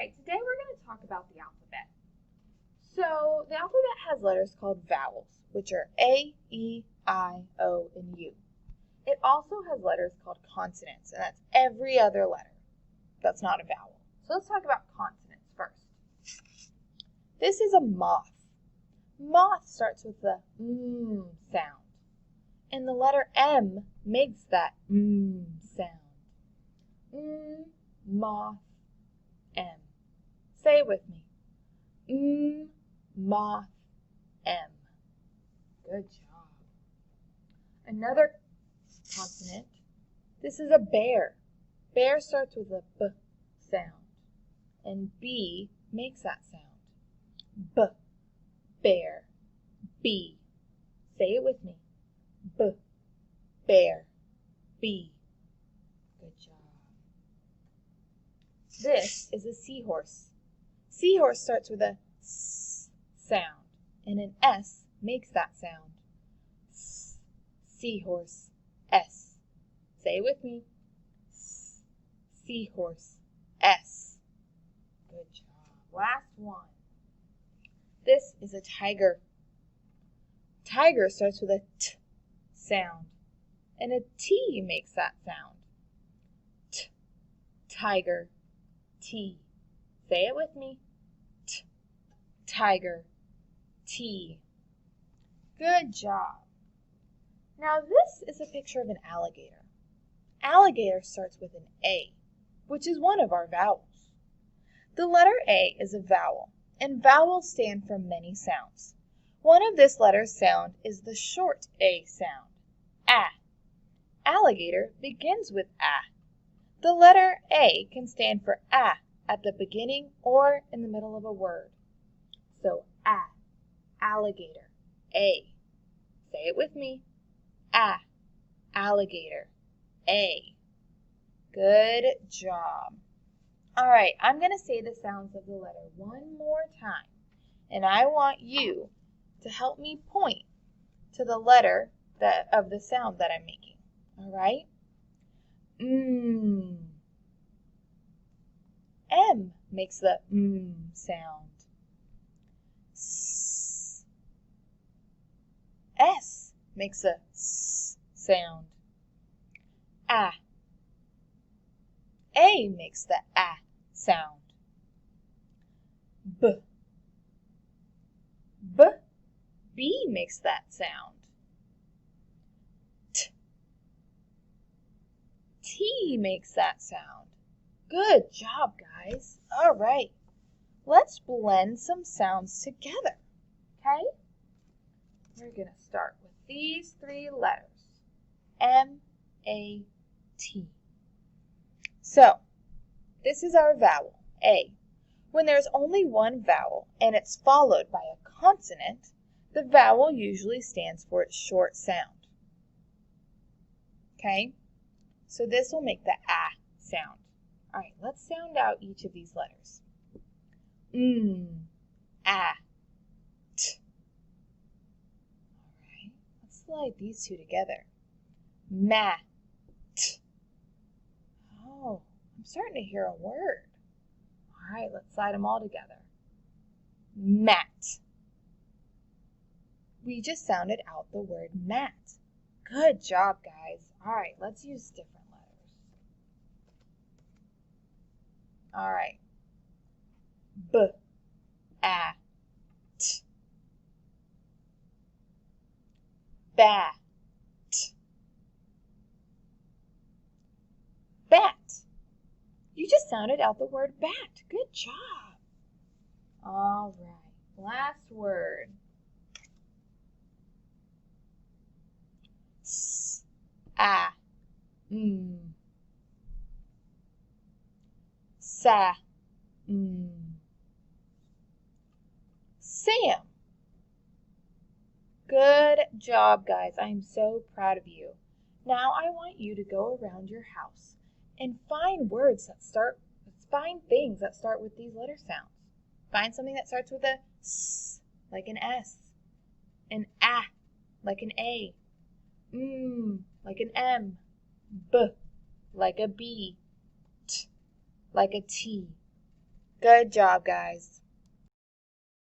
right, today we're going to talk about the alphabet. So the alphabet has letters called vowels, which are A, E, I, O, and U. It also has letters called consonants, and that's every other letter that's not a vowel. So let's talk about consonants first. This is a moth. Moth starts with the sound, and the letter M makes that sound. Moth, M. Say it with me. Moth, M. Good job. Another consonant. This is a bear. Bear starts with a B sound, and B makes that sound. B, bear, B. Say it with me. B, bear, B. Good job. This is a seahorse. Seahorse starts with a S sound, and an S makes that sound. S, seahorse, S. Say it with me. S, seahorse, S. Good job. Last one. This is a tiger. Tiger starts with a T sound, and a T makes that sound. T, tiger, T. Say it with me. T, tiger, T. Good job. Now this is a picture of an alligator. Alligator starts with an A, which is one of our vowels. The letter A is a vowel, and vowels stand for many sounds. One of this letter's sound is the short A sound, A. Alligator begins with A. The letter A can stand for A at the beginning or in the middle of a word. So A, alligator, A. Say it with me. A, alligator, A. Good job. All right, I'm going to say the sounds of the letter one more time, and I want you to help me point to the letter of the sound that I'm making. All right? M makes the sound. S makes a S sound. A makes the A sound. B makes that sound. T makes that sound. Good job, guys. All right. Let's blend some sounds together, okay? We're going to start with these three letters, M, A, T. So, this is our vowel, A. When there's only one vowel and it's followed by a consonant, the vowel usually stands for its short sound. Okay? So this will make the A sound. All right, let's sound out each of these letters. A, T. All right, let's slide these two together. Mat. Oh, I'm starting to hear a word. All right, let's slide them all together. Mat. We just sounded out the word mat. Good job, guys. All right, let's use different letters. All right. B, A, T. Bat. Bat. You just sounded out the word bat. Good job. All right, last word. S, A, Sa, Sam. Good job, guys. I'm so proud of you. Now I want you to go around your house and find things that start with these letter sounds. Find something that starts with a S, like an S, an A, like an A, like an M, B, like a B, T, like a T. Good job, guys.